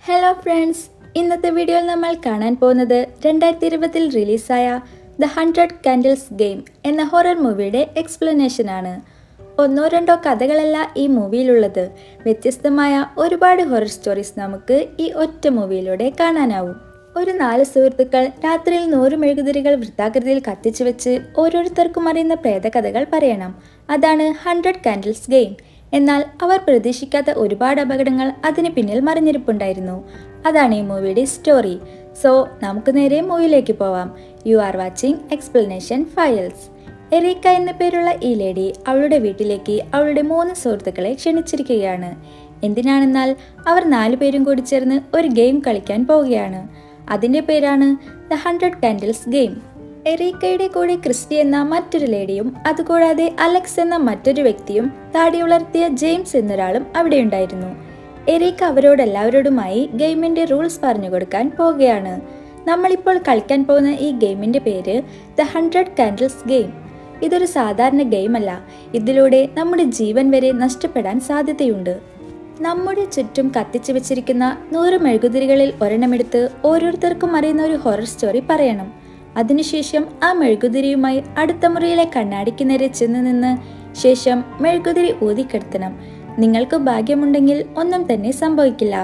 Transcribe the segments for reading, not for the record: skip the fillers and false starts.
Hello friends, ഇന്നത്തെ വീഡിയോയിൽ നമ്മൾ കാണാൻ പോകുന്നത് 2020 റിലീസായ ദ 100 കാൻഡിൽസ് ഗെയിം എന്ന ഹൊറർ മൂവിയുടെ എക്സ്പ്ലനേഷൻ ആണ്. ഒന്നോ രണ്ടോ കഥകളല്ല ഈ മൂവിയിലുള്ളത്. വ്യത്യസ്തമായ ഒരുപാട് ഹൊറർ സ്റ്റോറീസ് നമുക്ക് ഈ ഒറ്റ മൂവിയിലൂടെ കാണാനാവും. ഒരു 4 സുഹൃത്തുക്കൾ രാത്രിയിൽ 100 മെഴുകുതിരികൾ വൃത്താകൃതിയിൽ കത്തിച്ചു വെച്ച് ഓരോരുത്തർക്കും അറിയുന്ന പ്രേതകഥകൾ പറയണം. അതാണ് 100 കാൻഡിൽസ് ഗെയിം. എന്നാൽ അവർ പ്രതീക്ഷിക്കാത്ത ഒരുപാട് അപകടങ്ങൾ അതിന് പിന്നിൽ മറിഞ്ഞിരിപ്പുണ്ടായിരുന്നു. അതാണ് ഈ മൂവിയുടെ സ്റ്റോറി. സോ നമുക്ക് നേരെ മൂവിയിലേക്ക് പോവാം. You are watching explanation files. Erica എന്ന പേരുള്ള ഈ ലേഡി അവളുടെ വീട്ടിലേക്ക് അവളുടെ 3 സുഹൃത്തുക്കളെ ക്ഷണിച്ചിരിക്കുകയാണ്. എന്തിനാണെന്നാൽ അവർ 4 പേരും കൂടി ചേർന്ന് ഒരു ഗെയിം കളിക്കാൻ പോവുകയാണ്. അതിന്റെ പേരാണ് ദ 100 കാൻഡിൽസ് ഗെയിം. എറീക്കയുടെ കൂടെ ക്രിസ്റ്റി എന്ന മറ്റൊരു ലേഡിയും അതുകൂടാതെ അലക്സ് എന്ന മറ്റൊരു വ്യക്തിയും താടി വളർത്തിയ ജെയിംസ് എന്നൊരാളും അവിടെ ഉണ്ടായിരുന്നു. എറീക്ക അവരോടെല്ലാവരോടുമായി ഗെയിമിന്റെ റൂൾസ് പറഞ്ഞു കൊടുക്കാൻ പോവുകയാണ്. നമ്മളിപ്പോൾ കളിക്കാൻ പോകുന്ന ഈ ഗെയിമിന്റെ പേര് ദ 100 കാൻഡിൽസ് ഗെയിം. ഇതൊരു സാധാരണ ഗെയിമല്ല. ഇതിലൂടെ നമ്മുടെ ജീവൻ വരെ നഷ്ടപ്പെടാൻ സാധ്യതയുണ്ട്. നമ്മുടെ ചുറ്റും കത്തിച്ചു വെച്ചിരിക്കുന്ന 100 മെഴുകുതിരികളിൽ ഒരെണ്ണമെടുത്ത് ഓരോരുത്തർക്കും അറിയുന്ന ഒരു ഹൊറർ സ്റ്റോറി പറയണം. അതിനുശേഷം ആ മെഴുകുതിരിയുമായി അടുത്ത മുറിയിലെ കണ്ണാടിക്ക് നേരെ ചെന്ന് നിന്ന് ശേഷം മെഴുകുതിരി ഊതിക്കെടുത്തണം. നിങ്ങൾക്ക് ഭാഗ്യമുണ്ടെങ്കിൽ ഒന്നും തന്നെ സംഭവിക്കില്ല.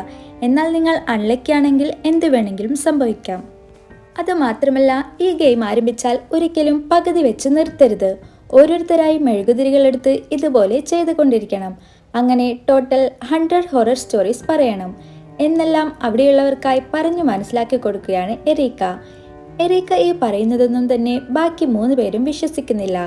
എന്നാൽ നിങ്ങൾ അൺലക്കി ആണെങ്കിൽ എന്ത് വേണമെങ്കിലും സംഭവിക്കാം. അതുമാത്രമല്ല, ഈ ഗെയിം ആരംഭിച്ചാൽ ഒരിക്കലും പകുതി വെച്ച് നിർത്തരുത്. ഓരോരുത്തരായി മെഴുകുതിരികൾ എടുത്ത് ഇതുപോലെ ചെയ്തുകൊണ്ടിരിക്കണം. അങ്ങനെ ടോട്ടൽ 100 ഹൊറർ സ്റ്റോറീസ് പറയണം എന്നെല്ലാം അവിടെയുള്ളവർക്കായി പറഞ്ഞു മനസ്സിലാക്കി കൊടുക്കുകയാണ് എറീക്ക. എറീക്ക ഈ പറയുന്നതൊന്നും തന്നെ ബാക്കി 3 പേരും വിശ്വസിക്കുന്നില്ല.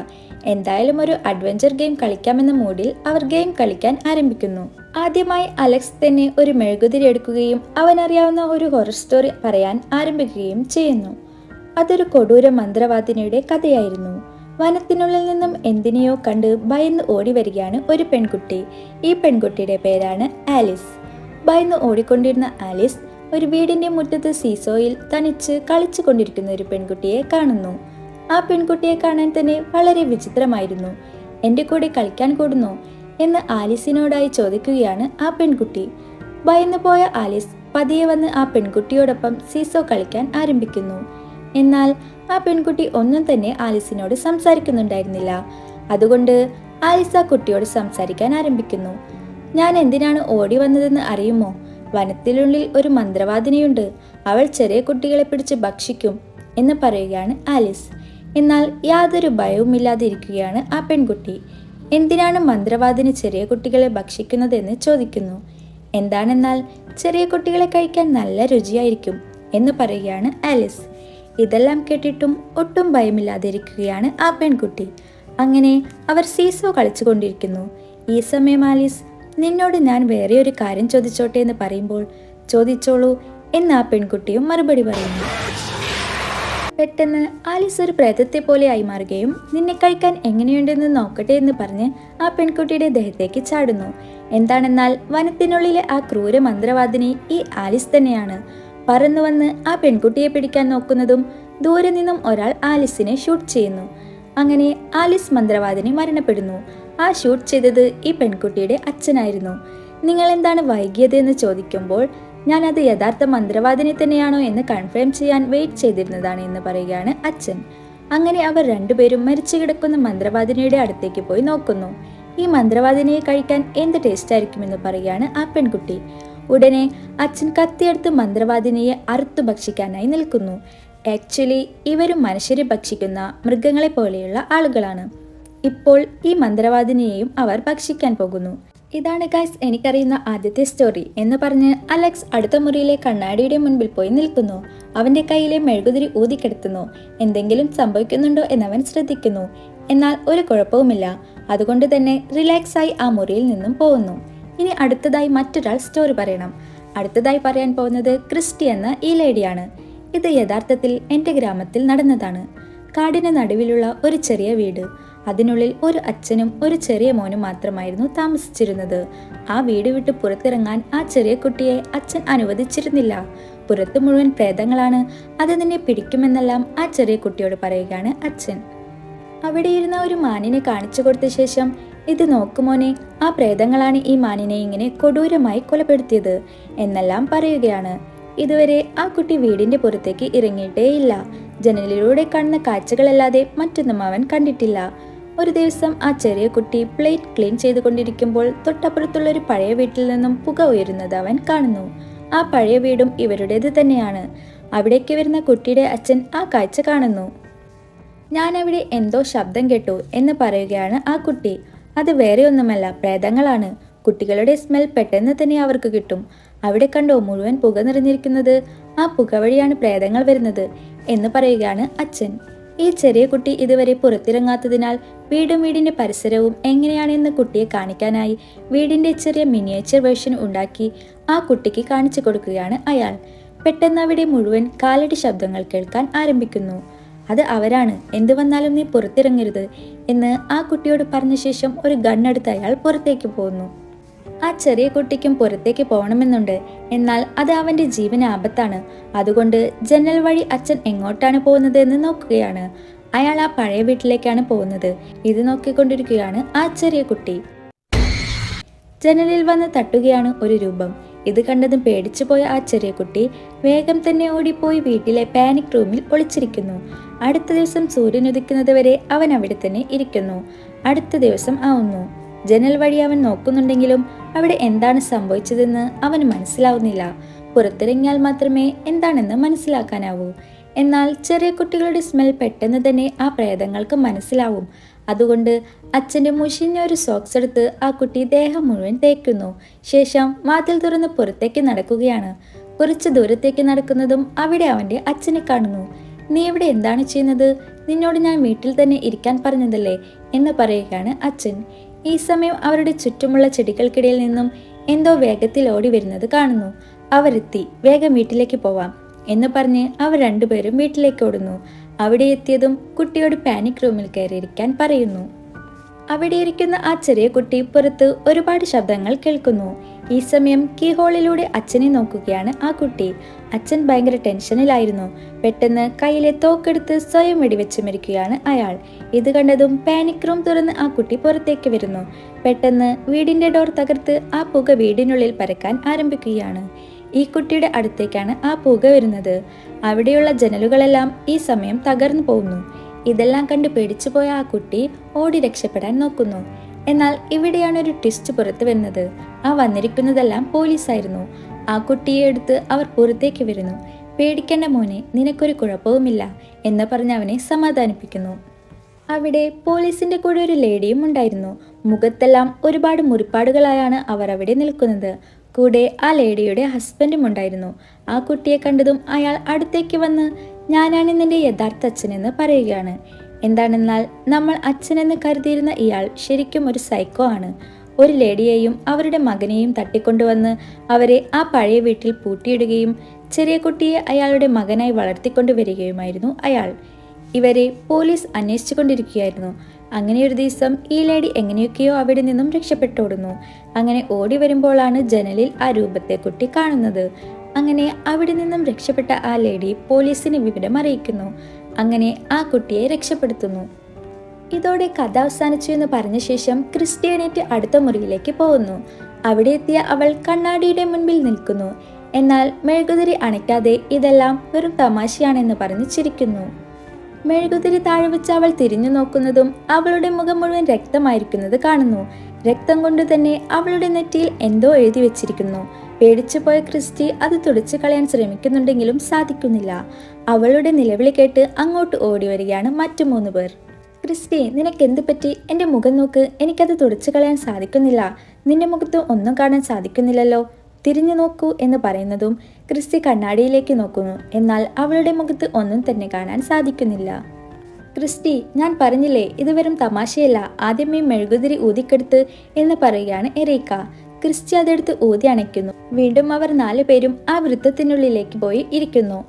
എന്തായാലും ഒരു അഡ്വഞ്ചർ ഗെയിം കളിക്കാമെന്ന മൂഡിൽ അവർ ഗെയിം കളിക്കാൻ ആരംഭിക്കുന്നു. ആദ്യമായി അലക്സ് തന്നെ ഒരു മെഴുകുതിരി എടുക്കുകയും അവനറിയാവുന്ന ഒരു ഹൊറർ സ്റ്റോറി പറയാൻ ആരംഭിക്കുകയും ചെയ്യുന്നു. അതൊരു കൊടൂര മന്ത്രവാദിനിയുടെ കഥയായിരുന്നു. വനത്തിനുള്ളിൽ നിന്നും എന്തിനെയോ കണ്ട് ഭയന്ന് ഓടി വരികയാണ് ഒരു പെൺകുട്ടി. ഈ പെൺകുട്ടിയുടെ പേരാണ് ആലിസ്. ഭയന്ന് ഓടിക്കൊണ്ടിരുന്ന ആലിസ് ഒരു വീടിന്റെ മുറ്റത്ത് സീസോയിൽ തനിച്ച് കളിച്ചു കൊണ്ടിരിക്കുന്ന ഒരു പെൺകുട്ടിയെ കാണുന്നു. ആ പെൺകുട്ടിയെ കാണാൻ തന്നെ വളരെ വിചിത്രമായിരുന്നു. എന്റെ കൂടെ കളിക്കാൻ കൂടുന്നു എന്ന് ആലിസിനോടായി ചോദിക്കുകയാണ് ആ പെൺകുട്ടി. ഭയന്നു പോയ ആലിസ് പതിയെ വന്ന് ആ പെൺകുട്ടിയോടൊപ്പം സീസോ കളിക്കാൻ ആരംഭിക്കുന്നു. എന്നാൽ ആ പെൺകുട്ടി ഒന്നും തന്നെ ആലിസിനോട് സംസാരിക്കുന്നുണ്ടായിരുന്നില്ല. അതുകൊണ്ട് ആലിസ് ആ കുട്ടിയോട് സംസാരിക്കാൻ ആരംഭിക്കുന്നു. ഞാൻ എന്തിനാണ് ഓടി വന്നതെന്ന് അറിയുമോ? വനത്തിനുള്ളിൽ ഒരു മന്ത്രവാദിനിയുണ്ട്. അവൾ ചെറിയ കുട്ടികളെ പിടിച്ച് ഭക്ഷിക്കും എന്ന് പറയുകയാണ് ആലിസ്. എന്നാൽ യാതൊരു ഭയവുമില്ലാതെ ഇരിക്കുകയാണ് ആ പെൺകുട്ടി. എന്തിനാണ് മന്ത്രവാദിനി ചെറിയ കുട്ടികളെ ഭക്ഷിക്കുന്നതെന്ന് ചോദിക്കുന്നു. എന്താണെന്നാൽ ചെറിയ കുട്ടികളെ കഴിക്കാൻ നല്ല രുചിയായിരിക്കും എന്ന് പറയുകയാണ് ആലിസ്. ഇതെല്ലാം കേട്ടിട്ടും ഒട്ടും ഭയമില്ലാതെ ഇരിക്കുകയാണ് ആ പെൺകുട്ടി. അങ്ങനെ അവർ സീസോ കളിച്ചു കൊണ്ടിരിക്കുന്നു. ഈ സമയം ആലിസ്, നിന്നോട് ഞാൻ വേറെ ഒരു കാര്യം ചോദിച്ചോട്ടെ എന്ന് പറയുമ്പോൾ ചോദിച്ചോളൂ എന്ന് ആ പെൺകുട്ടിയും മറുപടി പറയുന്നു. പെട്ടെന്ന് ആലിസ് ഒരു പ്രേതത്തെ പോലെ ആയി മാറുകയും നിന്നെ കഴിക്കാൻ എങ്ങനെയുണ്ടെന്ന് നോക്കട്ടെ എന്ന് പറഞ്ഞ് ആ പെൺകുട്ടിയുടെ ദേഹത്തേക്ക് ചാടുന്നു. എന്താണെന്നാൽ വനത്തിനുള്ളിലെ ആ ക്രൂര മന്ത്രവാദിനി ഈ ആലിസ് തന്നെയാണ്. പറന്നു വന്ന് ആ പെൺകുട്ടിയെ പിടിക്കാൻ നോക്കുന്നതും ദൂരെ നിന്നും ഒരാൾ ആലിസിനെ ഷൂട്ട് ചെയ്യുന്നു. അങ്ങനെ ആലിസ് മന്ത്രവാദിനി മരണപ്പെടുന്നു. ആ ഷൂട്ട് ചെയ്തത് ഈ പെൺകുട്ടിയുടെ അച്ഛനായിരുന്നു. നിങ്ങൾ എന്താണ് വൈകിയത് എന്ന് ചോദിക്കുമ്പോൾ ഞാൻ അത് യഥാർത്ഥ മന്ത്രവാദിനി തന്നെയാണോ എന്ന് കൺഫേം ചെയ്യാൻ വെയിറ്റ് ചെയ്തിരുന്നതാണ് എന്ന് പറയുകയാണ് അച്ഛൻ. അങ്ങനെ അവർ രണ്ടുപേരും മരിച്ചു കിടക്കുന്ന മന്ത്രവാദിനിയുടെ അടുത്തേക്ക് പോയി നോക്കുന്നു. ഈ മന്ത്രവാദിനിയെ കഴിക്കാൻ എന്ത് ടേസ്റ്റ് ആയിരിക്കുമെന്ന് പറയുകയാണ് ആ പെൺകുട്ടി. ഉടനെ അച്ഛൻ കത്തിയെടുത്ത് മന്ത്രവാദിനിയെ അറുത്തു ഭക്ഷിക്കാനായി നിൽക്കുന്നു. ആക്ച്വലി ഇവരും മനുഷ്യരെ ഭക്ഷിക്കുന്ന മൃഗങ്ങളെ പോലെയുള്ള ആളുകളാണ്. ഇപ്പോൾ ഈ മന്ത്രവാദിനിയെയും അവർ ഭക്ഷിക്കാൻ പോകുന്നു. ഇതാണ് ഗൈസ് എനിക്കറിയുന്ന ആദ്യത്തെ സ്റ്റോറി എന്ന് പറഞ്ഞ് അലക്സ് അടുത്ത മുറിയിലെ കണ്ണാടിയുടെ മുൻപിൽ പോയി നിൽക്കുന്നു. അവന്റെ കയ്യിലെ മെഴുകുതിരി ഊതിക്കെടുത്തുന്നു. എന്തെങ്കിലും സംഭവിക്കുന്നുണ്ടോ എന്നവൻ ശ്രദ്ധിക്കുന്നു. എന്നാൽ ഒരു കുഴപ്പവുമില്ല. അതുകൊണ്ട് തന്നെ റിലാക്സ് ആയി ആ മുറിയിൽ നിന്നും പോകുന്നു. ഇനി അടുത്തതായി മറ്റൊരാൾ സ്റ്റോറി പറയണം. അടുത്തതായി പറയാൻ പോകുന്നത് ക്രിസ്റ്റി എന്ന ഈ ലേഡിയാണ്. ഇത് യഥാർത്ഥത്തിൽ എൻ്റെ ഗ്രാമത്തിൽ നടന്നതാണ്. കാടിന് നടുവിലുള്ള ഒരു ചെറിയ വീട്. അതിനുള്ളിൽ ഒരു അച്ഛനും ഒരു ചെറിയ മോനും മാത്രമായിരുന്നു താമസിച്ചിരുന്നത്. ആ വീട് വിട്ട് പുറത്തിറങ്ങാൻ ആ ചെറിയ കുട്ടിയെ അച്ഛൻ അനുവദിച്ചിരുന്നില്ല. പുറത്ത് മുഴുവൻ പ്രേതങ്ങളാണ്, അത് നിന്നെ പിടിക്കുമെന്നെല്ലാം ആ ചെറിയ കുട്ടിയോട് പറയുകയാണ് അച്ഛൻ. അവിടെ ഇരുന്ന ഒരു മാനിനെ കാണിച്ചു കൊടുത്ത ശേഷം ഇത് നോക്കുമോനെ, ആ പ്രേതങ്ങളാണ് ഈ മാനിനെ ഇങ്ങനെ കൊടൂരമായി കൊലപ്പെടുത്തിയത് എന്നെല്ലാം പറയുകയാണ്. ഇതുവരെ ആ കുട്ടി വീടിന്റെ പുറത്തേക്ക് ഇറങ്ങിയിട്ടേയില്ല. ജനലിലൂടെ കാണുന്ന കാഴ്ചകളല്ലാതെ മറ്റൊന്നും അവൻ കണ്ടിട്ടില്ല. ഒരു ദിവസം ആ ചെറിയ കുട്ടി പ്ലേറ്റ് ക്ലീൻ ചെയ്തുകൊണ്ടിരിക്കുമ്പോൾ തൊട്ടപ്പുറത്തുള്ള ഒരു പഴയ വീട്ടിൽ നിന്നും പുക ഉയരുന്നത് അവൻ കാണുന്നു. ആ പഴയ വീടും ഇവരുടേത് തന്നെയാണ്. അവിടേക്ക് വരുന്ന കുട്ടിയുടെ അച്ഛൻ ആ കാഴ്ച കാണുന്നു. ഞാൻ അവിടെ എന്തോ ശബ്ദം കേട്ടു എന്ന് പറയുകയാണ് ആ കുട്ടി. അത് വേറെ ഒന്നുമല്ല, പ്രേതങ്ങളാണ്. കുട്ടികളുടെ സ്മെൽ പെട്ടെന്ന് തന്നെ അവർക്ക് കിട്ടും. അവിടെ കണ്ടോ, മുഴുവൻ പുക നിറഞ്ഞിരിക്കുന്നത്? ആ പുക വഴിയാണ് പ്രേതങ്ങൾ വരുന്നത് എന്ന് പറയുകയാണ് അച്ഛൻ. ഈ ചെറിയ കുട്ടി ഇതുവരെ പുറത്തിറങ്ങാത്തതിനാൽ വീടും വീടിന്റെ പരിസരവും എങ്ങനെയാണെന്ന് കുട്ടിയെ കാണിക്കാനായി വീടിന്റെ ചെറിയ മിനിയേച്ചർ വേർഷൻ ഉണ്ടാക്കി ആ കുട്ടിക്ക് കാണിച്ചു കൊടുക്കുകയാണ് അയാൾ. പെട്ടെന്ന് അവിടെ മുഴുവൻ കാലടി ശബ്ദങ്ങൾ കേൾക്കാൻ ആരംഭിക്കുന്നു. അത് അവരാണ്, എന്തു വന്നാലും നീ പുറത്തിറങ്ങരുത് എന്ന് ആ കുട്ടിയോട് പറഞ്ഞ ശേഷം ഒരു ഗണ്ണെടുത്ത് അയാൾ പുറത്തേക്ക് പോകുന്നു. ആ ചെറിയ കുട്ടിക്കും പുറത്തേക്ക് പോകണമെന്നുണ്ട്. എന്നാൽ അത് അവന്റെ ജീവന് ആപത്താണ്. അതുകൊണ്ട് ജനൽ വഴി അച്ഛൻ എങ്ങോട്ടാണ് പോകുന്നത് എന്ന് നോക്കുകയാണ്. അയാൾ ആ പഴയ വീട്ടിലേക്കാണ് പോകുന്നത്. ഇത് നോക്കിക്കൊണ്ടിരിക്കുകയാണ് ആ ചെറിയ കുട്ടി. ജനലിൽ വന്ന് തട്ടുകയാണ് ഒരു രൂപം. ഇത് കണ്ടതും പേടിച്ചു പോയ ആ ചെറിയ കുട്ടി വേഗം തന്നെ ഓടിപ്പോയി വീട്ടിലെ പാനിക് റൂമിൽ ഒളിച്ചിരിക്കുന്നു. അടുത്ത ദിവസം സൂര്യൻ ഉദിക്കുന്നത് വരെ അവൻ അവിടെ തന്നെ ഇരിക്കുന്നു. അടുത്ത ദിവസം ആവുന്നു. ജനൽ വഴി അവൻ നോക്കുന്നുണ്ടെങ്കിലും അവിടെ എന്താണ് സംഭവിച്ചതെന്ന് അവന് മനസ്സിലാവുന്നില്ല. പുറത്തിറങ്ങിയാൽ മാത്രമേ എന്താണെന്ന് മനസ്സിലാക്കാനാവൂ. എന്നാൽ ചെറിയ കുട്ടികളുടെ സ്മെൽ പെട്ടെന്ന് തന്നെ ആ പ്രേതങ്ങൾക്ക് മനസ്സിലാവും. അതുകൊണ്ട് അച്ഛൻ്റെ മുഷിഞ്ഞ ഒരു സോക്സ് എടുത്ത് ആ കുട്ടി ദേഹം മുഴുവൻ തേക്കുന്നു. ശേഷം വാതിൽ തുറന്ന് പുറത്തേക്ക് നടക്കുകയാണ്. കുറച്ച് ദൂരത്തേക്ക് നടക്കുന്നതും അവിടെ അവൻ്റെ അച്ഛനെ കാണുന്നു. നീ ഇവിടെ എന്താണ് ചെയ്യുന്നത്? നിന്നോട് ഞാൻ വീട്ടിൽ തന്നെ ഇരിക്കാൻ പറഞ്ഞതല്ലേ എന്ന് പറയുകയാണ് അച്ഛൻ. ഈ സമയം അവരുടെ ചുറ്റുമുള്ള ചെടികൾക്കിടയിൽ നിന്നും എന്തോ വേഗത്തിൽ ഓടി വരുന്നത് കാണുന്നു. അവരെത്തി, വേഗം വീട്ടിലേക്ക് പോവാം എന്ന് പറഞ്ഞ് അവർ രണ്ടുപേരും വീട്ടിലേക്ക് ഓടുന്നു. അവിടെ എത്തിയതും കുട്ടിയോട് പാനിക് റൂമിൽ കയറിയിരിക്കാൻ പറയുന്നു. അവിടെ ഇരിക്കുന്ന ആ ചെറിയ കുട്ടി പുറത്ത് ഒരുപാട് ശബ്ദങ്ങൾ കേൾക്കുന്നു. ഈ സമയം കീ ഹോളിലൂടെ അച്ഛനെ നോക്കുകയാണ് ആ കുട്ടി. അച്ഛൻ ഭയങ്കര ടെൻഷനിലായിരുന്നു. പെട്ടെന്ന് കയ്യിലെ തോക്കെടുത്ത് സ്വയം വെടിവെച്ച് മരിക്കുകയാണ് അയാൾ. ഇത് കണ്ടതും പാനിക് റൂം തുറന്ന് ആ കുട്ടി പുറത്തേക്ക് വരുന്നു. പെട്ടെന്ന് വീടിന്റെ ഡോർ തകർത്ത് ആ പുക വീടിനുള്ളിൽ പരക്കാൻ ആരംഭിക്കുകയാണ്. ഈ കുട്ടിയുടെ അടുത്തേക്കാണ് ആ പുക വരുന്നത്. അവിടെയുള്ള ജനലുകളെല്ലാം ഈ സമയം തകർന്നു പോകുന്നു. ഇതെല്ലാം കണ്ട് പേടിച്ചുപോയ ആ കുട്ടി ഓടി രക്ഷപ്പെടാൻ നോക്കുന്നു. എന്നാൽ ഇവിടെയാണ് ഒരു ട്വിസ്റ്റ് പുറത്തു വരുന്നത്. ആ വന്നിരിക്കുന്നതെല്ലാം പോലീസായിരുന്നു. ആ കുട്ടിയെ എടുത്ത് അവർ പുറത്തേക്ക് വരുന്നു. പേടിക്കേണ്ട മോനെ, നിനക്കൊരു കുഴപ്പവുമില്ല എന്ന് പറഞ്ഞ് അവനെ സമാധാനിപ്പിക്കുന്നു. അവിടെ പോലീസിന്റെ കൂടെ ഒരു ലേഡിയും ഉണ്ടായിരുന്നു. മുഖത്തെല്ലാം ഒരുപാട് മുറിപ്പാടുകളായാണ് അവർ അവിടെ നിൽക്കുന്നത്. കൂടെ ആ ലേഡിയുടെ ഹസ്ബൻഡും ഉണ്ടായിരുന്നു. ആ കുട്ടിയെ കണ്ടതും അയാൾ അടുത്തേക്ക് വന്ന് ഞാനാണ് നിന്റെ യഥാർത്ഥ അച്ഛനെന്ന് പറയുകയാണ്. എന്താണെന്നാൽ നമ്മൾ അച്ഛനെന്ന് കരുതിയിരുന്ന ഇയാൾ ശരിക്കും ഒരു സൈക്കോ ആണ്. ഒരു ലേഡിയെയും അവരുടെ മകനെയും തട്ടിക്കൊണ്ടുവന്ന് അവരെ ആ പഴയ വീട്ടിൽ പൂട്ടിയിടുകയും ചെറിയ കുട്ടിയെ അയാളുടെ മകനായി വളർത്തിക്കൊണ്ടുവരികയുമായിരുന്നു അയാൾ. ഇവരെ പോലീസ് അന്വേഷിച്ചു കൊണ്ടിരിക്കുകയായിരുന്നു. അങ്ങനെ ഒരു ദിവസം ഈ ലേഡി എങ്ങനെയൊക്കെയോ അവിടെ നിന്നും രക്ഷപ്പെട്ടോടുന്നു. അങ്ങനെ ഓടി വരുമ്പോഴാണ് ജനലിൽ ആ രൂപത്തെ കുട്ടി കാണുന്നത്. അങ്ങനെ അവിടെ നിന്നും രക്ഷപ്പെട്ട ആ ലേഡി പോലീസിന് വിവരം അറിയിക്കുന്നു. അങ്ങനെ ആ കുട്ടിയെ രക്ഷപ്പെടുത്തുന്നു. ഇതോടെ കഥ അവസാനിച്ചു എന്ന് പറഞ്ഞ ശേഷം ക്രിസ്റ്റി എണീറ്റ് അടുത്ത മുറിയിലേക്ക് പോകുന്നു. അവിടെ എത്തിയ അവൾ കണ്ണാടിയുടെ മുൻപിൽ നിൽക്കുന്നു. എന്നാൽ മെഴുകുതിരി അണയ്ക്കാതെ ഇതെല്ലാം വെറും തമാശയാണെന്ന് പറഞ്ഞ് ചിരിക്കുന്നു. മെഴുകുതിരി താഴെ വെച്ച് അവൾ തിരിഞ്ഞു നോക്കുന്നതും അവളുടെ മുഖം മുഴുവൻ രക്തമായിരിക്കുന്നത് കാണുന്നു. രക്തം കൊണ്ട് തന്നെ അവളുടെ നെറ്റിയിൽ എന്തോ എഴുതി വെച്ചിരിക്കുന്നു. പേടിച്ചു പോയ ക്രിസ്റ്റി അത് തുടച്ചു കളയാൻ ശ്രമിക്കുന്നുണ്ടെങ്കിലും സാധിക്കുന്നില്ല. അവളുടെ നിലവിളി കേട്ട് അങ്ങോട്ട് ഓടി വരികയാണ് മറ്റു 3 പേർ. ക്രിസ്റ്റി, നിനക്ക് എന്ത് പറ്റി? എൻ്റെ മുഖം നോക്ക്, എനിക്കത് തുടച്ചു കളയാൻ സാധിക്കുന്നില്ല. നിന്റെ മുഖത്ത് ഒന്നും കാണാൻ സാധിക്കുന്നില്ലല്ലോ, തിരിഞ്ഞു നോക്കൂ എന്ന് പറയുന്നതും ക്രിസ്റ്റി കണ്ണാടിയിലേക്ക് നോക്കുന്നു. എന്നാൽ അവളുടെ മുഖത്ത് ഒന്നും തന്നെ കാണാൻ സാധിക്കുന്നില്ല. ക്രിസ്റ്റി, ഞാൻ പറഞ്ഞില്ലേ ഇത് വെറും തമാശയല്ല, ആദ്യമേ മെഴുകുതിരി ഊതിക്കെടുത്ത് എന്ന് പറയുകയാണ് എറീക്ക. ക്രിസ്റ്റി അതെടുത്ത് ഊതി അണയ്ക്കുന്നു. വീണ്ടും അവർ 4 പേരും ആ വൃത്തത്തിനുള്ളിലേക്ക് പോയി ഇരിക്കുന്നു.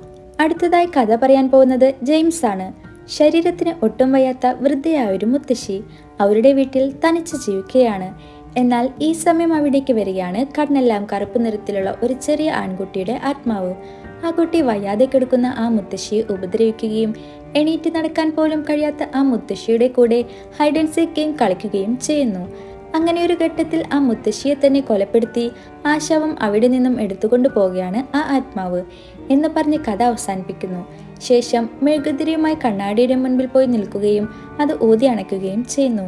അടുത്തതായി കഥ പറയാൻ പോകുന്നത് ജെയിംസ് ആണ്. ശരീരത്തിന് ഒട്ടും വയ്യാത്ത വൃദ്ധയായ ഒരു മുത്തശ്ശി അവരുടെ വീട്ടിൽ തനിച്ച് ജീവിക്കുകയാണ്. എന്നാൽ ഈ സമയം അവിടേക്ക് വരികയാണ് കണ്ണെല്ലാം കറുപ്പ് നിറത്തിലുള്ള ഒരു ചെറിയ ആൺകുട്ടിയുടെ ആത്മാവ്. ആ കുട്ടി വയ്യാതെ കിടക്കുന്ന ആ മുത്തശ്ശിയെ ഉപദ്രവിക്കുകയും എണീറ്റ് നടക്കാൻ പോലും കഴിയാത്ത ആ മുത്തശ്ശിയുടെ കൂടെ ഹൈഡ് ആൻഡ് സീക്ക് ഗെയിം കളിക്കുകയും ചെയ്യുന്നു. അങ്ങനെ ഒരു ഘട്ടത്തിൽ ആ മുത്തശ്ശിയെ തന്നെ കൊലപ്പെടുത്തി ആ ശവം അവിടെ നിന്നും എടുത്തുകൊണ്ടു പോവുകയാണ് ആ ആത്മാവ് എന്ന് പറഞ്ഞ് കഥ അവസാനിപ്പിക്കുന്നു. ശേഷം മെഴുകുതിരിയുമായി കണ്ണാടിയുടെ മുൻപിൽ പോയി നിൽക്കുകയും അത് ഊതി അണയ്ക്കുകയും ചെയ്യുന്നു.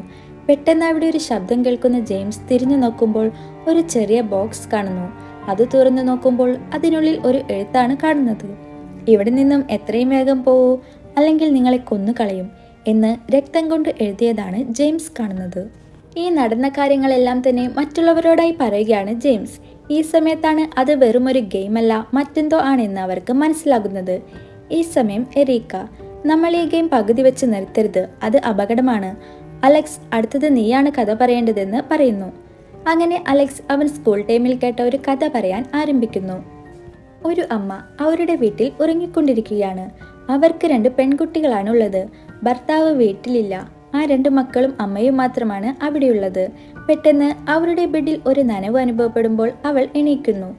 പെട്ടെന്ന് അവിടെ ഒരു ശബ്ദം കേൾക്കുന്ന ജെയിംസ് തിരിഞ്ഞു നോക്കുമ്പോൾ ഒരു ചെറിയ ബോക്സ് കാണുന്നു. അത് തുറന്നു നോക്കുമ്പോൾ അതിനുള്ളിൽ ഒരു എഴുത്താണ് കാണുന്നത്. ഇവിടെ നിന്നും എത്രയും വേഗം പോവൂ, അല്ലെങ്കിൽ നിങ്ങളെ കൊന്നുകളയും എന്ന് രക്തം കൊണ്ട് എഴുതിയതാണ് ജെയിംസ് കാണുന്നത്. ഈ നടന്ന കാര്യങ്ങളെല്ലാം തന്നെ മറ്റുള്ളവരോടായി പറയുകയാണ് ജെയിംസ്. ഈ സമയത്താണ് അത് വെറുമൊരു ഗെയിമല്ല, മറ്റെന്തോ ആണെന്ന് അവർക്ക് മനസ്സിലാകുന്നത്. ഈ സമയം എറീക്ക, നമ്മൾ ഈ ഗെയിം പകുതി വെച്ച് നിർത്തരുത്, അത് അപകടമാണ്. അലക്സ്, അടുത്തത് നീയാണ് കഥ പറയേണ്ടതെന്ന് പറയുന്നു. അങ്ങനെ അലക്സ് അവൻ സ്കൂൾ ടൈമിൽ കേട്ട ഒരു കഥ പറയാൻ ആരംഭിക്കുന്നു. ഒരു അമ്മ അവരുടെ വീട്ടിൽ ഉറങ്ങിക്കൊണ്ടിരിക്കുകയാണ്. അവർക്ക് 2 പെൺകുട്ടികളാണുള്ളത്. ഭർത്താവ് വീട്ടിലില്ല. ആ 2 മക്കളും അമ്മയും മാത്രമാണ് അവിടെയുള്ളത്. പെട്ടെന്ന് അവരുടെ ബെഡിൽ ഒരു നനവ് അനുഭവപ്പെടുമ്പോൾ അവൾ എണീക്കുന്നു.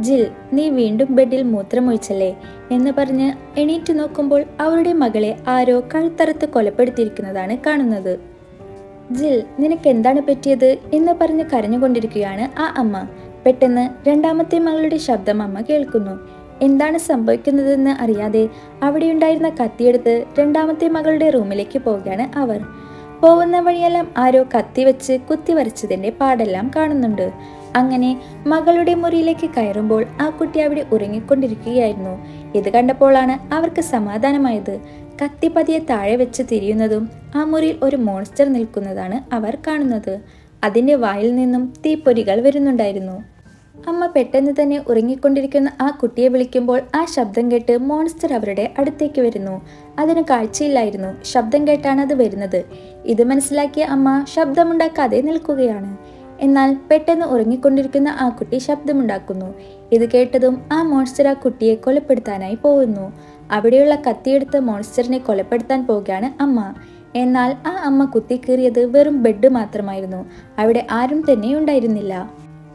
ജിൽ, നീ വീണ്ടും ബെഡിൽ മൂത്രമൊഴിച്ചല്ലേ എന്ന് പറഞ്ഞ് എണീറ്റ് നോക്കുമ്പോൾ അവരുടെ മകളെ ആരോ കഴുത്തറുത്ത് കൊലപ്പെടുത്തിയിരിക്കുന്നതാണ് കാണുന്നത്. ജിൽ, നിനക്ക് എന്താണ് പറ്റിയത് എന്ന് പറഞ്ഞ് കരഞ്ഞുകൊണ്ടിരിക്കുകയാണ് ആ അമ്മ. പെട്ടെന്ന് രണ്ടാമത്തെ മകളുടെ ശബ്ദം അമ്മ കേൾക്കുന്നു. എന്താണ് സംഭവിക്കുന്നതെന്ന് അറിയാതെ അവിടെയുണ്ടായിരുന്ന കത്തിയെടുത്ത് രണ്ടാമത്തെ മകളുടെ റൂമിലേക്ക് പോവുകയാണ് അവർ. പോകുന്ന വഴിയെല്ലാം ആരോ കത്തി വെച്ച് കുത്തി വരച്ചതിന്റെ പാടെല്ലാം കാണുന്നുണ്ട്. അങ്ങനെ മകളുടെ മുറിയിലേക്ക് കയറുമ്പോൾ ആ കുട്ടി അവിടെ ഉറങ്ങിക്കൊണ്ടിരിക്കുകയായിരുന്നു. ഇത് കണ്ടപ്പോഴാണ് അവർക്ക് സമാധാനമായത്. കത്തി പതിയെ താഴെ വെച്ച് തിരിയുന്നതും ആ മുറിയിൽ ഒരു മോൺസ്റ്റർ നിൽക്കുന്നതാണ് അവർ കാണുന്നത്. അതിന്റെ വായിൽ നിന്നും തീപ്പൊരികൾ വരുന്നുണ്ടായിരുന്നു. അമ്മ പെട്ടെന്ന് തന്നെ ഉറങ്ങിക്കൊണ്ടിരിക്കുന്ന ആ കുട്ടിയെ വിളിക്കുമ്പോൾ ആ ശബ്ദം കേട്ട് മോൺസ്റ്റർ അവരുടെ അടുത്തേക്ക് വരുന്നു. അതിന് കാഴ്ചയില്ലായിരുന്നു, ശബ്ദം കേട്ടാണ് അത് വരുന്നത്. ഇത് മനസ്സിലാക്കിയ അമ്മ ശബ്ദമുണ്ടാക്കാതെ നിൽക്കുകയാണ്. എന്നാൽ പെട്ടെന്ന് ഉറങ്ങിക്കൊണ്ടിരിക്കുന്ന ആ കുട്ടി ശബ്ദമുണ്ടാക്കുന്നു. ഇത് കേട്ടതും ആ മോൺസ്റ്റർ ആ കുട്ടിയെ കൊലപ്പെടുത്താനായി പോകുന്നു. അവിടെയുള്ള കത്തിയെടുത്ത് മോൺസ്റ്ററിനെ കൊലപ്പെടുത്താൻ പോകുകയാണ് അമ്മ. എന്നാൽ ആ അമ്മ കുത്തിക്കീറിയത് വെറും ബെഡ് മാത്രമായിരുന്നു. അവിടെ ആരും തന്നെ ഉണ്ടായിരുന്നില്ല.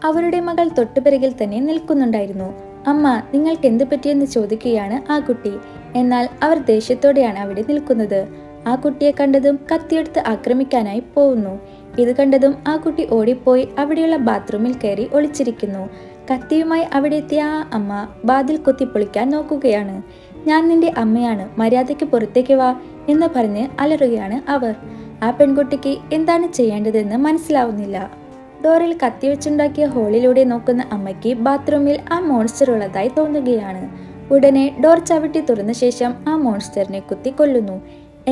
അവരുടെ മകൾ തൊട്ടുപിറകിൽ തന്നെ നിൽക്കുന്നുണ്ടായിരുന്നു. അമ്മ, നിങ്ങൾക്ക് എന്ത് പറ്റിയെന്ന് ചോദിക്കുകയാണ് ആ കുട്ടി. എന്നാൽ അവർ ദേഷ്യത്തോടെയാണ് അവിടെ നിൽക്കുന്നത്. ആ കുട്ടിയെ കണ്ടതും കത്തിയെടുത്ത് ആക്രമിക്കാനായി പോകുന്നു. ഇത് കണ്ടതും ആ കുട്ടി ഓടിപ്പോയി അവിടെയുള്ള ബാത്റൂമിൽ കയറി ഒളിച്ചിരിക്കുന്നു. കത്തിയുമായി അവിടെ എത്തിയ ആ അമ്മ വാതിൽ കുത്തിപ്പൊളിക്കാൻ നോക്കുകയാണ്. ഞാൻ നിന്റെ അമ്മയാണ്, മര്യാദയ്ക്ക് പുറത്തേക്ക് വാ എന്ന് പറഞ്ഞ് അലറുകയാണ് അവർ. ആ പെൺകുട്ടിക്ക് എന്താണ് ചെയ്യേണ്ടതെന്ന് മനസ്സിലാവുന്നില്ല. ഡോറിൽ കത്തിവെച്ചുണ്ടാക്കിയ ഹോളിലൂടെ നോക്കുന്ന അമ്മയ്ക്ക് ബാത്റൂമിൽ ആ മോൺസ്റ്റർ ഉള്ളതായി തോന്നുകയാണ്. ഉടനെ ഡോർ ചവിട്ടി തുറന്ന ശേഷം ആ മോൺസ്റ്ററിനെ കുത്തി കൊല്ലുന്നു.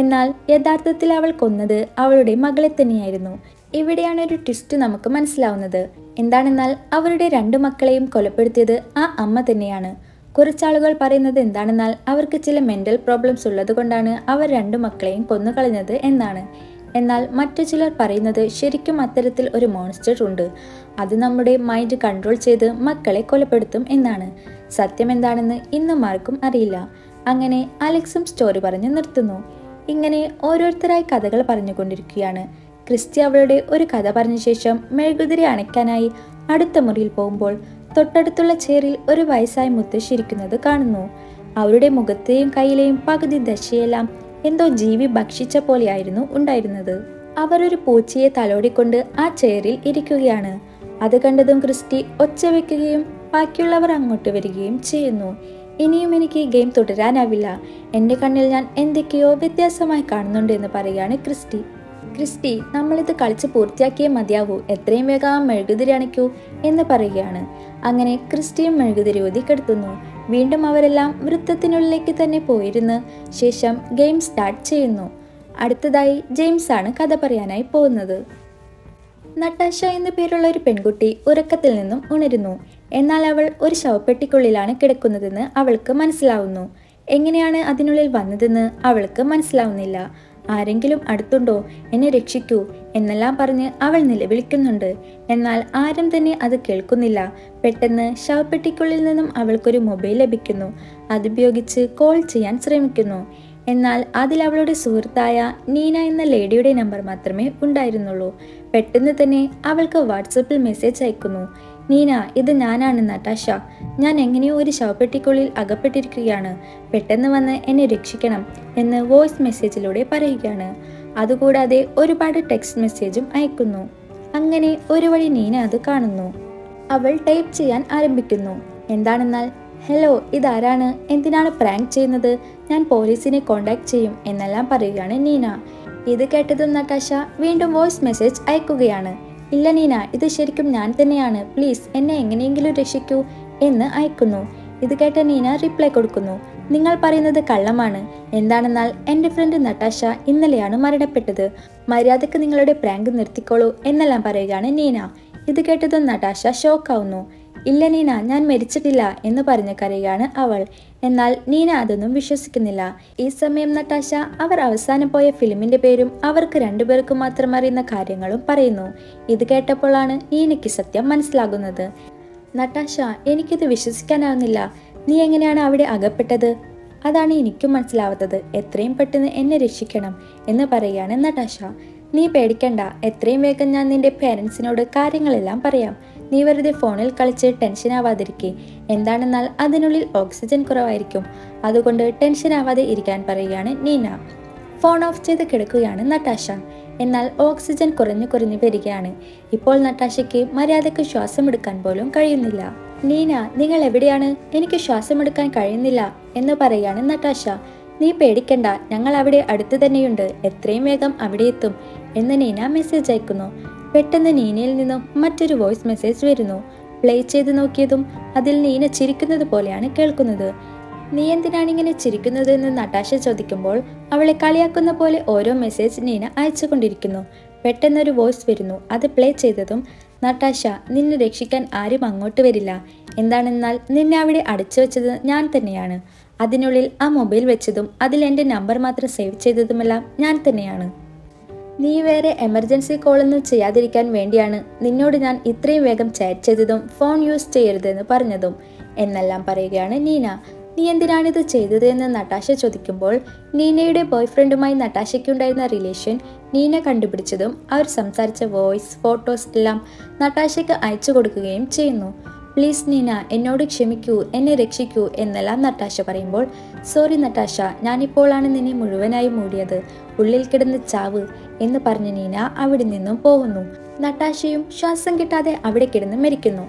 എന്നാൽ യഥാർത്ഥത്തിൽ അവൾ കൊന്നത് അവളുടെ മകളെ തന്നെയായിരുന്നു. ഇവിടെയാണ് ഒരു ട്വിസ്റ്റ് നമുക്ക് മനസ്സിലാവുന്നത്. എന്താണെന്നാൽ അവരുടെ 2 മക്കളെയും കൊലപ്പെടുത്തിയത് ആ അമ്മ തന്നെയാണ്. കുറച്ചാളുകൾ പറയുന്നത് എന്താണെന്നാൽ അവർക്ക് ചില മെന്റൽ പ്രോബ്ലംസ് ഉള്ളത് കൊണ്ടാണ് അവർ 2 മക്കളെയും കൊന്നുകളഞ്ഞത് എന്നാണ്. എന്നാൽ മറ്റു ചിലർ പറയുന്നത് ശരിക്കും അത്തരത്തിൽ ഒരു മോൺസ്റ്റർ ഉണ്ട്, അത് നമ്മുടെ മൈൻഡ് കൺട്രോൾ ചെയ്ത് മക്കളെ കൊലപ്പെടുത്തും എന്നാണ്. സത്യം എന്താണെന്ന് ഇന്നും ആർക്കും അറിയില്ല. അങ്ങനെ അലക്സും സ്റ്റോറി പറഞ്ഞ് നിർത്തുന്നു. ഇങ്ങനെ ഓരോരുത്തരായി കഥകൾ പറഞ്ഞുകൊണ്ടിരിക്കുകയാണ്. ക്രിസ്റ്റി അവളുടെ ഒരു കഥ പറഞ്ഞ ശേഷം മെഴുകുതിരി അണയ്ക്കാനായി അടുത്ത മുറിയിൽ പോകുമ്പോൾ തൊട്ടടുത്തുള്ള ചെയറിൽ ഒരു വയസ്സായ മുത്തശ്ശിരിക്കുന്നത് കാണുന്നു. അവരുടെ മുഖത്തെയും കയ്യിലെയും പകുതി ദശയെല്ലാം എന്തോ ജീവി ഭക്ഷിച്ച പോലെയായിരുന്നു ഉണ്ടായിരുന്നത്. അവർ ഒരു പൂച്ചയെ തലോടിക്കൊണ്ട് ആ ചെയറിൽ ഇരിക്കുകയാണ്. അത് കണ്ടതും ക്രിസ്റ്റി ഒച്ച വെക്കുകയും ബാക്കിയുള്ളവർ അങ്ങോട്ട് വരികയും ചെയ്യുന്നു. ഇനിയും എനിക്ക് ഈ ഗെയിം തുടരാനാവില്ല, എൻ്റെ കണ്ണിൽ ഞാൻ എന്തൊക്കെയോ വ്യത്യാസമായി കാണുന്നുണ്ട് എന്ന് പറയുകയാണ് ക്രിസ്റ്റി. ക്രിസ്റ്റി, നമ്മളിത് കളിച്ച് പൂർത്തിയാക്കിയേ മതിയാവൂ, എത്രയും വേഗം മെഴുകുതിരി അണയ്ക്കൂ എന്ന് പറയുകയാണ്. അങ്ങനെ ക്രിസ്റ്റിയും മെഴുകുതിരി ഊതി കെടുത്തുന്നു. വീണ്ടും അവരെല്ലാം വൃത്തത്തിനുള്ളിലേക്ക് തന്നെ പോയിരുന്ന് ശേഷം ഗെയിം സ്റ്റാർട്ട് ചെയ്യുന്നു. അടുത്തതായി ജെയിംസ് ആണ് കഥ പറയാനായി പോകുന്നത്. നട്ടാഷ എന്നു പേരുള്ള ഒരു പെൺകുട്ടി ഉറക്കത്തിൽ നിന്നും ഉണരുന്നു. എന്നാൽ അവൾ ഒരു ശവപ്പെട്ടിക്കുള്ളിലാണ് കിടക്കുന്നതെന്ന് അവൾക്ക് മനസ്സിലാവുന്നു. എങ്ങനെയാണ് അതിനുള്ളിൽ വന്നതെന്ന് അവൾക്ക് മനസ്സിലാവുന്നില്ല. ആരെങ്കിലും അടുത്തുണ്ടോ, എന്നെ രക്ഷിക്കൂ എന്നെല്ലാം പറഞ്ഞ് അവൾ നിലവിളിക്കുന്നുണ്ട്. എന്നാൽ ആരും തന്നെ അത് കേൾക്കുന്നില്ല. പെട്ടെന്ന് ശവപ്പെട്ടിക്കുള്ളിൽ നിന്നും അവൾക്കൊരു മൊബൈൽ ലഭിക്കുന്നു. അതുപയോഗിച്ച് കോൾ ചെയ്യാൻ ശ്രമിക്കുന്നു. എന്നാൽ അതിൽ അവളുടെ സുഹൃത്തായ നീന എന്ന ലേഡിയുടെ നമ്പർ മാത്രമേ ഉണ്ടായിരുന്നുള്ളൂ. പെട്ടെന്ന് തന്നെ അവൾക്ക് വാട്സപ്പിൽ മെസ്സേജ് അയക്കുന്നു. നീന, ഇത് ഞാനാണ് നട്ടാഷ. ഞാൻ എങ്ങനെയോ ഒരു ശവപ്പെട്ടിക്കുള്ളിൽ അകപ്പെട്ടിരിക്കുകയാണ്. പെട്ടെന്ന് വന്ന് എന്നെ രക്ഷിക്കണം എന്ന് വോയിസ് മെസ്സേജിലൂടെ പറയുകയാണ്. അതുകൂടാതെ ഒരുപാട് ടെക്സ്റ്റ് മെസ്സേജും അയക്കുന്നു. അങ്ങനെ ഒരു വഴി നീന അത് കാണുന്നു. അവൾ ടൈപ്പ് ചെയ്യാൻ ആരംഭിക്കുന്നു. എന്താണെന്നാൽ, ഹലോ, ഇതാരാണ്? എന്തിനാണ് പ്രാങ്ക് ചെയ്യുന്നത്? ഞാൻ പോലീസിനെ കോണ്ടാക്ട് ചെയ്യും എന്നെല്ലാം പറയുകയാണ് നീന. ഇത് കേട്ടതും നട്ടാഷ വീണ്ടും വോയിസ് മെസ്സേജ് അയക്കുകയാണ്. ഇല്ല നീന, ഇത് ശരിക്കും ഞാൻ തന്നെയാണ്, പ്ലീസ് എന്നെ എങ്ങനെയെങ്കിലും രക്ഷിക്കൂ എന്ന് അയക്കുന്നു. ഇത് കേട്ട നീന റിപ്ലൈ കൊടുക്കുന്നു. നിങ്ങൾ പറയുന്നത് കള്ളമാണ്. എന്താണെന്നാൽ എൻ്റെ ഫ്രണ്ട് നട്ടാഷ ഇന്നലെയാണ് മരണപ്പെട്ടത്. മര്യാദക്ക് നിങ്ങളുടെ പ്രാങ്ക് നിർത്തിക്കോളൂ എന്നെല്ലാം പറയുകയാണ് നീന. ഇത് കേട്ടതും നട്ടാഷ ഷോക്കാവുന്നു. ഇല്ല നീന, ഞാൻ മരിച്ചിട്ടില്ല എന്ന് പറഞ്ഞ് കരയുകയാണ് അവൾ. എന്നാൽ നീന അതൊന്നും വിശ്വസിക്കുന്നില്ല. ഈ സമയം നട്ടാഷ അവർ അവസാനം പോയ ഫിലിമിന്റെ പേരും അവർക്ക് രണ്ടുപേർക്കും മാത്രം അറിയുന്ന കാര്യങ്ങളും പറയുന്നു. ഇത് കേട്ടപ്പോഴാണ് നീനയ്ക്ക് സത്യം മനസ്സിലാകുന്നത്. നട്ടാഷ, എനിക്കിത് വിശ്വസിക്കാനാവുന്നില്ല. നീ എങ്ങനെയാണ് അവിടെ അകപ്പെട്ടത്? അതാണ് എനിക്കും മനസ്സിലാവാത്തത്. എത്രയും പെട്ടെന്ന് എന്നെ രക്ഷിക്കണം എന്ന് പറയുകയാണ് നട്ടാഷ. നീ പേടിക്കണ്ട, എത്രയും വേഗം ഞാൻ നിന്റെ പേരൻസിനോട് കാര്യങ്ങളെല്ലാം പറയാം. നീ വെറുതെ ഫോണിൽ കളിച്ച് ടെൻഷൻ ആവാതിരിക്കെ. എന്താണെന്നാൽ അതിനുള്ളിൽ ഓക്സിജൻ കുറവായിരിക്കും. അതുകൊണ്ട് ടെൻഷൻ ആവാതെ ഇരിക്കാൻ പറയുകയാണ് നീന. ഫോൺ ഓഫ് ചെയ്ത് കിടക്കുകയാണ് നട്ടാഷ. എന്നാൽ ഓക്സിജൻ കുറഞ്ഞു വരികയാണ്. ഇപ്പോൾ നട്ടാഷയ്ക്ക് മര്യാദക്ക് ശ്വാസം എടുക്കാൻ പോലും കഴിയുന്നില്ല. നീന, നിങ്ങൾ എവിടെയാണ്? എനിക്ക് ശ്വാസം എടുക്കാൻ കഴിയുന്നില്ല എന്ന് പറയാണ് നട്ടാഷ. നീ പേടിക്കണ്ട, ഞങ്ങൾ അവിടെ അടുത്ത് തന്നെയുണ്ട്. എത്രയും വേഗം അവിടെ എത്തും എന്ന് നീന മെസ്സേജ് അയക്കുന്നു. പെട്ടെന്ന് നീനയിൽ നിന്നും മറ്റൊരു വോയിസ് മെസ്സേജ് വരുന്നു. പ്ലേ ചെയ്ത് നോക്കിയതും അതിൽ നീന ചിരിക്കുന്നത് പോലെയാണ് കേൾക്കുന്നത്. നീ എന്തിനാണ് ഇങ്ങനെ ചിരിക്കുന്നത് എന്ന് നട്ടാഷ ചോദിക്കുമ്പോൾ അവളെ കളിയാക്കുന്ന പോലെ ഓരോ മെസ്സേജ് നീന അയച്ചുകൊണ്ടിരിക്കുന്നു. പെട്ടെന്നൊരു വോയിസ് വരുന്നു. അത് പ്ലേ ചെയ്തതും, നട്ടാഷ, നിന്നെ രക്ഷിക്കാൻ ആരും അങ്ങോട്ട് വരില്ല. എന്താണെന്നാൽ നിന്നെ അവിടെ അടച്ചു വെച്ചത് ഞാൻ തന്നെയാണ്. അതിനുള്ളിൽ ആ മൊബൈൽ വെച്ചതും അതിൽ എൻ്റെ നമ്പർ മാത്രം സേവ് ചെയ്തതുമെല്ലാം ഞാൻ തന്നെയാണ്. നീ വേറെ എമർജൻസി കോളൊന്നും ചെയ്യാതിരിക്കാൻ വേണ്ടിയാണ് നിന്നോട് ഞാൻ ഇത്രയും വേഗം ചാറ്റ് ചെയ്തതും ഫോൺ യൂസ് ചെയ്യരുതെന്ന് പറഞ്ഞതും എന്നെല്ലാം പറയുകയാണ് നീന. നീ എന്തിനാണിത് ചെയ്തത് എന്ന് നട്ടാഷ ചോദിക്കുമ്പോൾ നീനയുടെ ബോയ്ഫ്രണ്ടുമായി നട്ടാഷയ്ക്കുണ്ടായിരുന്ന റിലേഷൻ നീന കണ്ടുപിടിച്ചതും അവർ സംസാരിച്ച വോയിസ്, ഫോട്ടോസ് എല്ലാം നട്ടാഷയ്ക്ക് അയച്ചു കൊടുക്കുകയും ചെയ്യുന്നു. പ്ലീസ് നീന, എന്നോട് ക്ഷമിക്കൂ, എന്നെ രക്ഷിക്കൂ എന്നെല്ലാം നട്ടാഷ പറയുമ്പോൾ, സോറി നട്ടാഷ, ഞാനിപ്പോഴാണ് നിന്നെ മുഴുവനായി മൂടിയത്. ഉള്ളിൽ കിടന്ന് ചാവ് എന്ന് പറഞ്ഞ് നീന അവിടെ നിന്നും പോകുന്നു. നട്ടാഷയും ശ്വാസം കിട്ടാതെ അവിടെ കിടന്ന് മരിക്കുന്നു.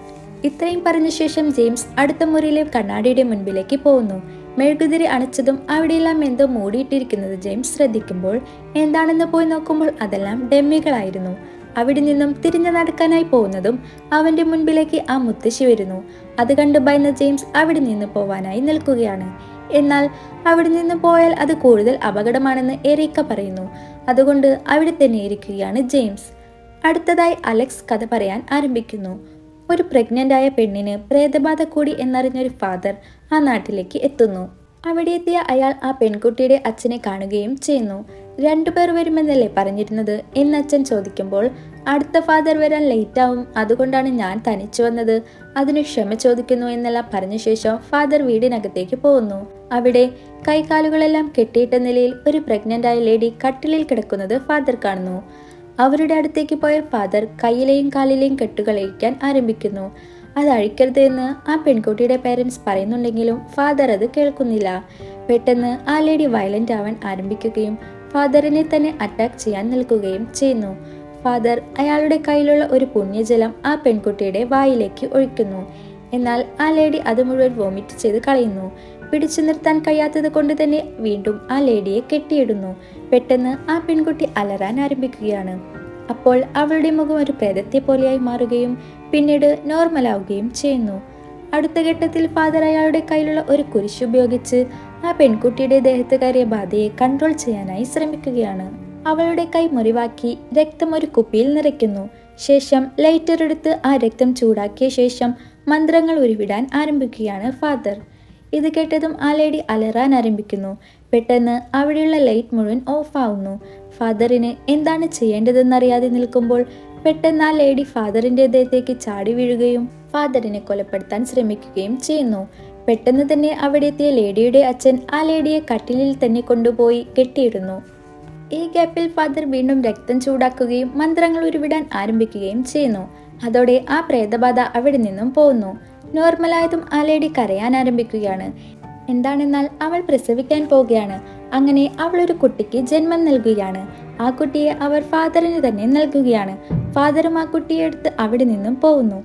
ഇത്രയും പറഞ്ഞ ശേഷം ജെയിംസ് അടുത്ത മുറിയിലെ കണ്ണാടിയുടെ മുൻപിലേക്ക് പോകുന്നു. മെഴുകുതിരി അണച്ചതും അവിടെയെല്ലാം എന്തോ മൂടിയിട്ടിരിക്കുന്നത് ജെയിംസ് ശ്രദ്ധിക്കുമ്പോൾ എന്താണെന്ന് പോയി നോക്കുമ്പോൾ അതെല്ലാം ഡെമ്മികളായിരുന്നു. അവിടെ നിന്നും തിരിഞ്ഞു നടക്കാനായി പോകുന്നതും അവന്റെ മുൻപിലേക്ക് ആ മുത്തശ്ശി വരുന്നു. അത് കണ്ട് ഭയന്ന ജെയിംസ് അവിടെ നിന്ന് പോവാനായി നിൽക്കുകയാണ്. എന്നാൽ അവിടെ നിന്ന് പോയാൽ അത് കൂടുതൽ അപകടമാണെന്ന് എറീക്ക പറയുന്നു. അതുകൊണ്ട് അവിടെ തന്നെ ഇരിക്കുകയാണ് ജെയിംസ്. അടുത്തതായി അലക്സ് കഥ പറയാൻ ആരംഭിക്കുന്നു. ഒരു പ്രഗ്നന്റ് ആയ പെണ്ണിന് പ്രേതബാധ കൂടി എന്നറിഞ്ഞൊരു ഫാദർ ആ നാട്ടിലേക്ക് എത്തുന്നു. അവിടെ എത്തിയ അയാൾ ആ പെൺകുട്ടിയുടെ അച്ഛനെ കാണുകയും ചെയ്യുന്നു. രണ്ടുപേർ വരുമെന്നല്ലേ പറഞ്ഞിരുന്നത് എന്ന് അച്ഛൻ ചോദിക്കുമ്പോൾ, അടുത്ത ഫാദർ വരാൻ ലേറ്റ് ആവും, അതുകൊണ്ടാണ് ഞാൻ തനിച്ചു വന്നത്, അതിന് ക്ഷമ ചോദിക്കുന്നു എന്നെല്ലാം പറഞ്ഞ ശേഷം ഫാദർ വീടിനകത്തേക്ക് പോകുന്നു. അവിടെ കൈകാലുകളെല്ലാം കെട്ടിയിട്ട നിലയിൽ ഒരു പ്രഗ്നന്റ് ആയ ലേഡി കട്ടിലിൽ കിടക്കുന്നത് ഫാദർ കാണുന്നു. അവരുടെ അടുത്തേക്ക് പോയ ഫാദർ കയ്യിലെയും കാലിലെയും കെട്ടുകൾ അഴിക്കാൻ ആരംഭിക്കുന്നു. അത് അഴിക്കരുത് എന്ന് ആ പെൺകുട്ടിയുടെ പേരൻസ് പറയുന്നുണ്ടെങ്കിലും ഫാദർ അത് കേൾക്കുന്നില്ല. പെട്ടെന്ന് ആ ലേഡി വയലന്റ് ആവാൻ ആരംഭിക്കുകയും ഫാദറിനെ തന്നെ അറ്റാക്ക് ചെയ്യാൻ നിൽക്കുകയും ചെയ്യുന്നു. ഫാദർ അയാളുടെ കയ്യിലുള്ള ഒരു പുണ്യജലം ആ പെൺകുട്ടിയുടെ വായിലേക്ക് ഒഴിക്കുന്നു. എന്നാൽ ആ ലേഡി അത് മുഴുവൻ വോമിറ്റ് ചെയ്ത് കളയുന്നു. പിടിച്ചു നിർത്താൻ കഴിയാത്തത് കൊണ്ട് തന്നെ വീണ്ടും ആ ലേഡിയെ കെട്ടിയിടുന്നു. പെട്ടെന്ന് ആ പെൺകുട്ടി അലറാൻ ആരംഭിക്കുകയാണ്. അപ്പോൾ അവളുടെ മുഖം ഒരു പ്രേതത്തെ പോലെയായി മാറുകയും പിന്നീട് നോർമലാവുകയും ചെയ്യുന്നു. അടുത്ത ഘട്ടത്തിൽ ഫാദർ അയാളുടെ കയ്യിലുള്ള ഒരു കുരിശ് ഉപയോഗിച്ച് ആ പെൺകുട്ടിയുടെ ദേഹത്ത് കയറിയ ബാധയെ കൺട്രോൾ ചെയ്യാനായി ശ്രമിക്കുകയാണ്. അവളുടെ കൈ മുറിവാക്കി രക്തം ഒരു കുപ്പിയിൽ നിറയ്ക്കുന്നു. ശേഷം ലൈറ്റർ എടുത്ത് ആ രക്തം ചൂടാക്കിയ ശേഷം മന്ത്രങ്ങൾ ഉരുവിടാൻ ആരംഭിക്കുകയാണ് ഫാദർ. ഇത് കേട്ടതും ആ ലേഡി അലറാൻ ആരംഭിക്കുന്നു. പെട്ടെന്ന് അവിടെയുള്ള ലൈറ്റ് മുഴുവൻ ഓഫ് ആവുന്നു. ഫാദറിന് എന്താണ് ചെയ്യേണ്ടതെന്നറിയാതെ നിൽക്കുമ്പോൾ പെട്ടെന്ന് ആ ലേഡി ഫാദറിന്റെ ദേഹത്തേക്ക് ചാടി വീഴുകയും ഫാദറിനെ കൊലപ്പെടുത്താൻ ശ്രമിക്കുകയും ചെയ്യുന്നു. പെട്ടെന്ന് തന്നെ അവിടെ എത്തിയ ലേഡിയുടെ അച്ഛൻ ആ ലേഡിയെ കട്ടിലിൽ തന്നെ കൊണ്ടുപോയി കെട്ടിയിടുന്നു. ഈ ഗ്യാപ്പിൽ ഫാദർ വീണ്ടും രക്തം ചൂടാക്കുകയും മന്ത്രങ്ങൾ ഉരുവിടാൻ ആരംഭിക്കുകയും ചെയ്യുന്നു. അതോടെ ആ പ്രേതബാധ അവിടെ നിന്നും പോകുന്നു. നോർമലായതും ആ ലേഡി കരയാൻ ആരംഭിക്കുകയാണ്. എന്താണെന്നാൽ അവൾ പ്രസവിക്കാൻ പോവുകയാണ്. അങ്ങനെ അവൾ ഒരു കുട്ടിക്ക് ജന്മം നൽകുകയാണ്. ആ കുട്ടിയെ അവർ ഫാദറിന് തന്നെ നൽകുകയാണ്. ഫാദറും ആ കുട്ടിയെ എടുത്ത് അവിടെ നിന്നും പോകുന്നു.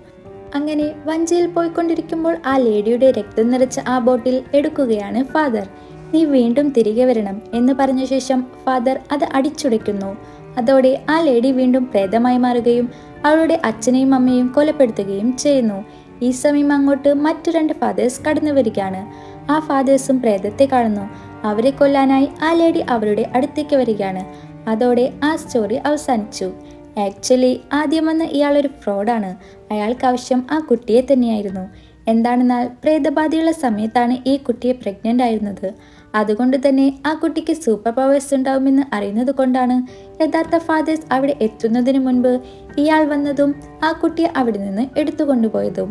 അങ്ങനെ വഞ്ചിയിൽ പോയിക്കൊണ്ടിരിക്കുമ്പോൾ ആ ലേഡിയുടെ രക്തം നിറച്ച ആ ബോട്ടിൽ എടുക്കുകയാണ് ഫാദർ. നീ വീണ്ടും തിരികെ വരണം എന്ന് പറഞ്ഞ ശേഷം ഫാദർ അത് അടിച്ചുടയ്ക്കുന്നു. അതോടെ ആ ലേഡി വീണ്ടും പ്രേതമായി മാറുകയും അവളുടെ അച്ഛനെയും അമ്മയും കൊലപ്പെടുത്തുകയും ചെയ്യുന്നു. ഈ സമയം അങ്ങോട്ട് മറ്റു 2 ഫാദേഴ്സ് കടന്നു വരികയാണ്. ആ ഫാദേഴ്സും പ്രേതത്തെ കാണുന്നു. അവരെ കൊല്ലാനായി ആ ലേഡി അവരുടെ അടുത്തേക്ക് വരികയാണ്. അതോടെ ആ സ്റ്റോറി അവസാനിച്ചു. ആക്ച്വലി ആദ്യം വന്ന ഇയാളൊരു ഫ്രോഡാണ്. അയാൾക്ക് ആവശ്യം ആ കുട്ടിയെ തന്നെയായിരുന്നു. എന്താണെന്നാൽ പ്രേതബാധയുള്ള സമയത്താണ് ഈ കുട്ടിയെ പ്രഗ്നൻ്റ് ആയിരുന്നത്. അതുകൊണ്ട് തന്നെ ആ കുട്ടിക്ക് സൂപ്പർ പവേഴ്സ് ഉണ്ടാവുമെന്ന് അറിയുന്നത് കൊണ്ടാണ് യഥാർത്ഥ ഫാദേഴ്സ് അവിടെ എത്തുന്നതിന് മുൻപ് ഇയാൾ വന്നതും ആ കുട്ടിയെ അവിടെ നിന്ന് എടുത്തുകൊണ്ടുപോയതും.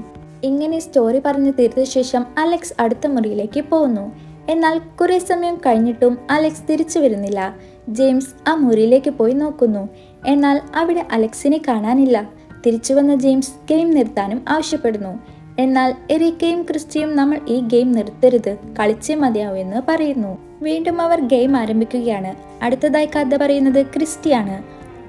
ഇങ്ങനെ സ്റ്റോറി പറഞ്ഞു തീർത്ത ശേഷം അലക്സ് അടുത്ത മുറിയിലേക്ക് പോകുന്നു. എന്നാൽ കുറെ സമയം കഴിഞ്ഞിട്ടും അലക്സ് തിരിച്ചു വരുന്നില്ല. ജെയിംസ് ആ മുറിയിലേക്ക് പോയി നോക്കുന്നു. എന്നാൽ അവിടെ അലക്സിനെ കാണാനില്ല. തിരിച്ചു വന്ന ജെയിംസ് ഗെയിം നിർത്താനും ആവശ്യപ്പെടുന്നു. എന്നാൽ എറിക്കയും ക്രിസ്റ്റിയും നമ്മൾ ഈ ഗെയിം നിർത്തരുത്, കളിച്ചേ മതിയാവൂ എന്ന് പറയുന്നു. വീണ്ടും അവർ ഗെയിം ആരംഭിക്കുകയാണ്. അടുത്തതായി കഥ പറയുന്നത് ക്രിസ്റ്റിയാണ്.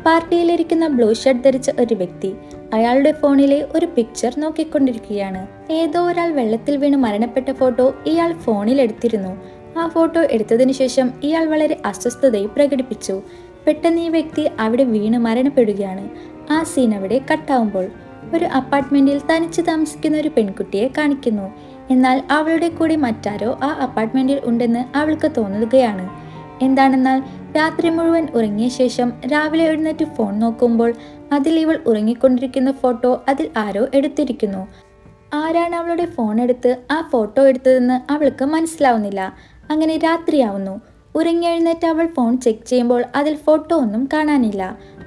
പാർട്ടിയിലിരിക്കുന്ന ബ്ലൂ ഷർട്ട് ധരിച്ച ഒരു വ്യക്തി അയാളുടെ ഫോണിലെ ഒരു പിക്ചർ നോക്കിക്കൊണ്ടിരിക്കുകയാണ്. ഏതോ ഒരാൾ വെള്ളത്തിൽ വീണ് മരണപ്പെട്ട ഫോട്ടോ ഇയാൾ ഫോണിൽ എടുത്തിരുന്നു. ആ ഫോട്ടോ എടുത്തതിനു ശേഷം ഇയാൾ വളരെ അസ്വസ്ഥതയും പ്രകടിപ്പിച്ചു. പെട്ടെന്ന് ഈ വ്യക്തി അവിടെ വീണ് മരണപ്പെടുകയാണ്. ആ സീൻ അവിടെ കട്ടാവുമ്പോൾ ഒരു അപ്പാർട്ട്മെന്റിൽ തനിച്ച് താമസിക്കുന്ന ഒരു പെൺകുട്ടിയെ കാണിക്കുന്നു. എന്നാൽ അവളുടെ കൂടെ മറ്റാരോ ആ അപ്പാർട്ട്മെന്റിൽ ഉണ്ടെന്ന് അവൾക്ക് തോന്നുകയാണ്. എന്താണെന്നാൽ രാത്രി മുഴുവൻ ഉറങ്ങിയ ശേഷം രാവിലെ എഴുന്നേറ്റ് ഫോൺ നോക്കുമ്പോൾ അതിൽ ഇവൾ ഉറങ്ങിക്കൊണ്ടിരിക്കുന്ന ഫോട്ടോ അതിൽ ആരോ എടുത്തിരിക്കുന്നു. ആരാണ് അവളുടെ ഫോൺ എടുത്ത് ആ ഫോട്ടോ എടുത്തതെന്ന് അവൾക്ക് മനസ്സിലാവുന്നില്ല. അങ്ങനെ രാത്രിയാവുന്നു. ഉറങ്ങി എഴുന്നേറ്റ് അവൾ ഫോൺ ചെക്ക് ചെയ്യുമ്പോൾ അതിൽ ഫോട്ടോ ഒന്നും കാണാനില്ല.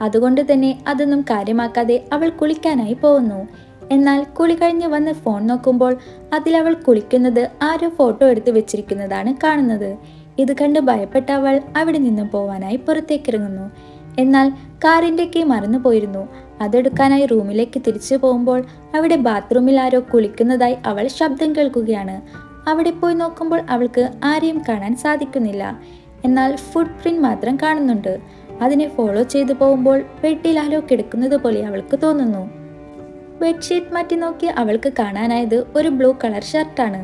അതുകൊണ്ട് തന്നെ അതൊന്നും കാര്യമാക്കാതെ അവൾ കുളിക്കാനായി പോകുന്നു. എന്നാൽ കുളി കഴിഞ്ഞ് വന്ന് ഫോൺ നോക്കുമ്പോൾ അതിൽ അവൾ കുളിക്കുന്നത് ആരോ ഫോട്ടോ എടുത്ത് വെച്ചിരിക്കുന്നതാണ് കാണുന്നത്. ഇത് കണ്ട് ഭയപ്പെട്ട അവൾ അവിടെ നിന്നും പോവാനായി പുറത്തേക്കിറങ്ങുന്നു. എന്നാൽ കാറിന്റെ കീ മറന്നു പോയിരുന്നു. അതെടുക്കാനായി റൂമിലേക്ക് തിരിച്ചു പോകുമ്പോൾ അവിടെ ബാത്റൂമിൽ ആരോ കുളിക്കുന്നതായി അവൾ ശബ്ദം കേൾക്കുകയാണ്. അവിടെ പോയി നോക്കുമ്പോൾ അവൾക്ക് ആരെയും കാണാൻ സാധിക്കുന്നില്ല. എന്നാൽ ഫുട് പ്രിന്റ് മാത്രം കാണുന്നുണ്ട്. അതിനെ ഫോളോ ചെയ്തു പോകുമ്പോൾ ബെഡിൽ ആരോ കിടക്കുന്നത് പോലെ അവൾക്ക് തോന്നുന്നു. ബെഡ്ഷീറ്റ് മാറ്റി നോക്കി അവൾക്ക് കാണാനായത് ഒരു ബ്ലൂ കളർ ഷർട്ടാണ്.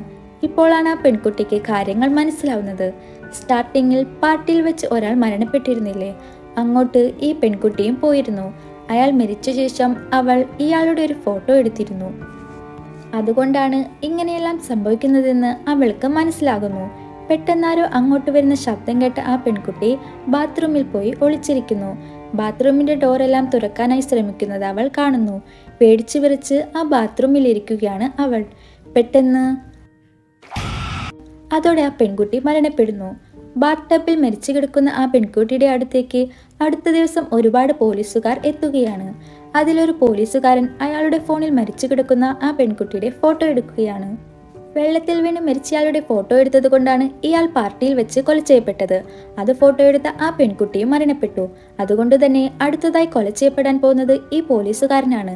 ഇപ്പോഴാണ് ആ പെൺകുട്ടിക്ക് കാര്യങ്ങൾ മനസ്സിലാവുന്നത്. സ്റ്റാർട്ടിങ്ങിൽ പാർട്ടിയിൽ വെച്ച് ഒരാൾ മരണപ്പെട്ടിരുന്നില്ലേ, അങ്ങോട്ട് ഈ പെൺകുട്ടിയും പോയിരുന്നു. അയാൾ മരിച്ച ശേഷം അവൾ ഇയാളുടെ ഒരു ഫോട്ടോ എടുത്തിരുന്നു. അതുകൊണ്ടാണ് ഇങ്ങനെയെല്ലാം സംഭവിക്കുന്നതെന്ന് അവൾക്ക് മനസ്സിലാകുന്നു. പെട്ടെന്നാരോ അങ്ങോട്ട് വരുന്ന ശബ്ദം കേട്ട ആ പെൺകുട്ടി ബാത്റൂമിൽ പോയി ഒളിച്ചിരിക്കുന്നു. ബാത്റൂമിന്റെ ഡോറെല്ലാം തുറക്കാനായി ശ്രമിക്കുന്നത് അവൾ കാണുന്നു. പേടിച്ചു വിറച്ച് ആ ബാത്റൂമിൽ ഇരിക്കുകയാണ് അവൾ. പെട്ടെന്ന് അതോടെ ആ പെൺകുട്ടി മരണപ്പെടുന്നു. ബാത്ത് ടബിൽ മരിച്ചു കിടക്കുന്ന ആ പെൺകുട്ടിയുടെ അടുത്തേക്ക് അടുത്ത ദിവസം ഒരുപാട് പോലീസുകാർ എത്തുകയാണ്. അതിലൊരു പോലീസുകാരൻ അയാളുടെ ഫോണിൽ മരിച്ചു കിടക്കുന്ന ആ പെൺകുട്ടിയുടെ ഫോട്ടോ എടുക്കുകയാണ്. വെള്ളത്തിൽ വീണ് മരിച്ചയാളുടെ ഫോട്ടോ എടുത്തത് കൊണ്ടാണ് ഇയാൾ പാർട്ടിയിൽ വെച്ച് കൊല ചെയ്യപ്പെട്ടത്. അത് ഫോട്ടോ എടുത്ത ആ പെൺകുട്ടിയും മരണപ്പെട്ടു. അതുകൊണ്ട് തന്നെ അടുത്തതായി കൊല ചെയ്യപ്പെടാൻ പോകുന്നത് ഈ പോലീസുകാരനാണ്.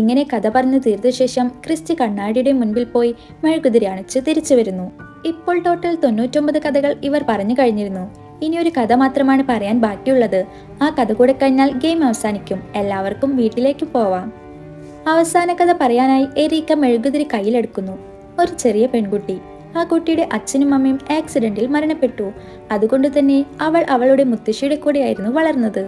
ഇങ്ങനെ കഥ പറഞ്ഞു തീർത്ത ശേഷം ക്രിസ്റ്റി കണ്ണാടിയുടെ മുൻപിൽ പോയി മെഴുകുതിരി അണിച്ച് തിരിച്ചു വരുന്നു. ഇപ്പോൾ ടോട്ടൽ 99 കഥകൾ ഇവർ പറഞ്ഞു കഴിഞ്ഞിരുന്നു. ഇനിയൊരു കഥ മാത്രമാണ് പറയാൻ ബാക്കിയുള്ളത്. ആ കഥ കൂടെ കഴിഞ്ഞാൽ ഗെയിം അവസാനിക്കും. എല്ലാവർക്കും വീട്ടിലേക്ക് പോവാം. അവസാന കഥ പറയാനായി എരീക്ക മെഴുകുതിരി കയ്യിലെടുക്കുന്നു. ഒരു ചെറിയ പെൺകുട്ടി. ആ കുട്ടിയുടെ അച്ഛനും അമ്മയും ആക്സിഡന്റിൽ മരണപ്പെട്ടു. അതുകൊണ്ട് തന്നെ അവൾ അവളുടെ മുത്തശ്ശിയുടെ കൂടെയായിരുന്നു വളർന്നത്.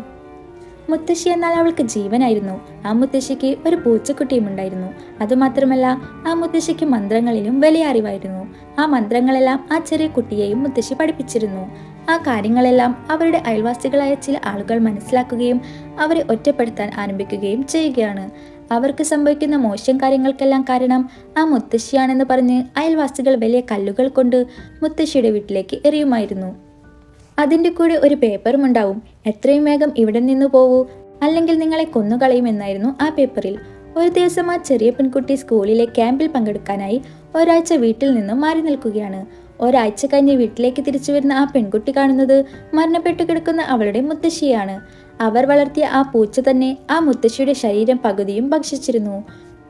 മുത്തശ്ശി എന്നാൽ അവൾക്ക് ജീവനായിരുന്നു. ആ മുത്തശ്ശിക്ക് ഒരു പൂച്ചക്കുട്ടിയും ഉണ്ടായിരുന്നു. അതുമാത്രമല്ല ആ മുത്തശ്ശിക്ക് മന്ത്രങ്ങളിലും വലിയ അറിവായിരുന്നു. ആ മന്ത്രങ്ങളെല്ലാം ആ ചെറിയ കുട്ടിയെയും മുത്തശ്ശി പഠിപ്പിച്ചിരുന്നു. ആ കാര്യങ്ങളെല്ലാം അവരുടെ അയൽവാസികളായ ചില ആളുകൾ മനസ്സിലാക്കുകയും അവരെ ഒറ്റപ്പെടുത്താൻ ആരംഭിക്കുകയും ചെയ്യുകയാണ്. അവർക്ക് സംഭവിക്കുന്ന മോശം കാര്യങ്ങൾക്കെല്ലാം കാരണം ആ മുത്തശ്ശിയാണെന്ന് പറഞ്ഞ് അയൽവാസികൾ വലിയ കല്ലുകൾ കൊണ്ട് മുത്തശ്ശിയുടെ വീട്ടിലേക്ക് എറിയുമായിരുന്നു. അതിൻ്റെ കൂടെ ഒരു പേപ്പറും ഉണ്ടാവും. എത്രയും വേഗം ഇവിടെ നിന്ന് പോവൂ, അല്ലെങ്കിൽ നിങ്ങളെ കൊന്നുകളയുമെന്നായിരുന്നു ആ പേപ്പറിൽ. ഒരു ദിവസം ആ ചെറിയ പെൺകുട്ടി സ്കൂളിലെ ക്യാമ്പിൽ പങ്കെടുക്കാനായി ഒരാഴ്ച വീട്ടിൽ നിന്നും മാറി നിൽക്കുകയാണ്. ഒരാഴ്ച കഴിഞ്ഞ് വീട്ടിലേക്ക് തിരിച്ചു വരുന്ന ആ പെൺകുട്ടി കാണുന്നത് മരണപ്പെട്ടു കിടക്കുന്ന അവളുടെ മുത്തശ്ശിയാണ്. അവർ വളർത്തിയ ആ പൂച്ച തന്നെ ആ മുത്തശ്ശിയുടെ ശരീരം പകുതിയും ഭക്ഷിച്ചിരുന്നു.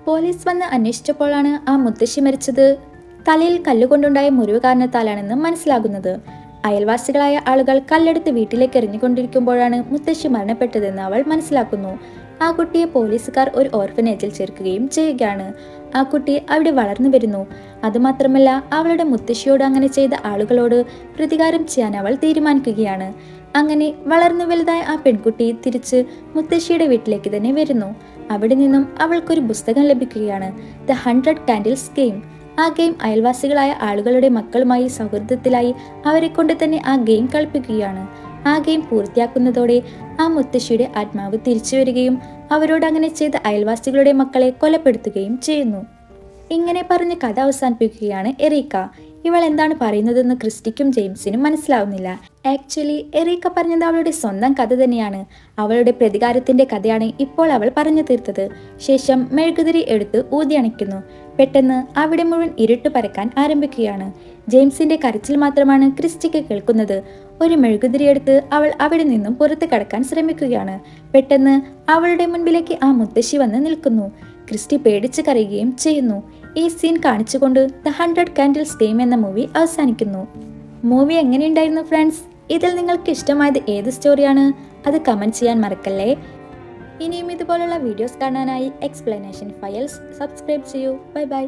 പോലീസ് വന്ന് അന്വേഷിച്ചപ്പോഴാണ് ആ മുത്തശ്ശി മരിച്ചത് തലയിൽ കല്ലുകൊണ്ടുണ്ടായ മുറിവ് കാരണത്താലാണെന്ന് മനസ്സിലാകുന്നത്. അയൽവാസികളായ ആളുകൾ കല്ലെടുത്ത് വീട്ടിലേക്ക് എറിഞ്ഞുകൊണ്ടിരിക്കുമ്പോഴാണ് മുത്തശ്ശി മരണപ്പെട്ടതെന്ന് അവൾ മനസ്സിലാക്കുന്നു. ആ കുട്ടിയെ പോലീസുകാർ ഒരു ഓർഫനേജിൽ ചേർക്കുകയും ചെയ്യുകയാണ്. ആ കുട്ടി അവിടെ വളർന്നു വരുന്നു. അതുമാത്രമല്ല, അവളുടെ മുത്തശ്ശിയോട് അങ്ങനെ ചെയ്ത ആളുകളോട് പ്രതികാരം ചെയ്യാൻ അവൾ തീരുമാനിക്കുകയാണ്. അങ്ങനെ വളർന്നു വലുതായ ആ പെൺകുട്ടി തിരിച്ച് മുത്തശ്ശിയുടെ വീട്ടിലേക്ക് തന്നെ വരുന്നു. അവിടെ നിന്നും അവൾക്കൊരു പുസ്തകം ലഭിക്കുകയാണ്, ദ 100 കാൻഡിൽസ് ഗെയിം. ആ ഗെയിം അയൽവാസികളായ ആളുകളുടെ മക്കളുമായി സൗഹൃദത്തിലായി അവരെ കൊണ്ട് തന്നെ ആ ഗെയിം കളിപ്പിക്കുകയാണ്. ആ ഗെയിം പൂർത്തിയാക്കുന്നതോടെ ആ മുത്തശ്ശിയുടെ ആത്മാവ് തിരിച്ചു വരികയും അവരോട് അങ്ങനെ ചെയ്ത അയൽവാസികളുടെ മക്കളെ കൊലപ്പെടുത്തുകയും ചെയ്യുന്നു. ഇങ്ങനെ പറഞ്ഞ് കഥ അവസാനിപ്പിക്കുകയാണ് എറീക്ക. ഇവൾ എന്താണ് പറയുന്നതെന്ന് ക്രിസ്റ്റിക്കും ജെയിംസിനും മനസ്സിലാവുന്നില്ല. ആക്ച്വലി എറീക്ക പറഞ്ഞത് അവളുടെ സ്വന്തം കഥ തന്നെയാണ്. അവളുടെ പ്രതികാരത്തിന്റെ കഥയാണ് ഇപ്പോൾ അവൾ പറഞ്ഞു തീർത്തത്. ശേഷം മെഴുകുതിരി എടുത്ത് ഊതിയണയ്ക്കുന്നു. പെട്ടെന്ന് അവിടെ മുഴുവൻ ഇരുട്ട് പരക്കാൻ ആരംഭിക്കുകയാണ്. ജെയിംസിന്റെ കരച്ചിൽ മാത്രമാണ് ക്രിസ്റ്റിക്ക് കേൾക്കുന്നത്. ഒരു മെഴുകുതിരി എടുത്ത് അവൾ അവിടെ നിന്നും പുറത്ത് കടക്കാൻ ശ്രമിക്കുകയാണ്. പെട്ടെന്ന് അവളുടെ മുൻപിലേക്ക് ആ മുത്തശ്ശി വന്ന് നിൽക്കുന്നു. ക്രിസ്റ്റി പേടിച്ച് കരയുകയും ചെയ്യുന്നു. ഈ സീൻ കാണിച്ചുകൊണ്ട് ദ 100 കാൻഡിൽസ് ഗെയിം എന്ന മൂവി അവസാനിക്കുന്നു. മൂവി എങ്ങനെയുണ്ടായിരുന്നു ഫ്രണ്ട്സ്? ഇതിൽ നിങ്ങൾക്ക് ഇഷ്ടമായത് ഏത് സ്റ്റോറിയാണ്? അത് കമന്റ് ചെയ്യാൻ മറക്കല്ലേ. ഇനിയും ഇതുപോലുള്ള വീഡിയോസ് കാണാനായി എക്സ്പ്ലനേഷൻ ഫയൽസ് സബ്സ്ക്രൈബ് ചെയ്യൂ. Bye bye.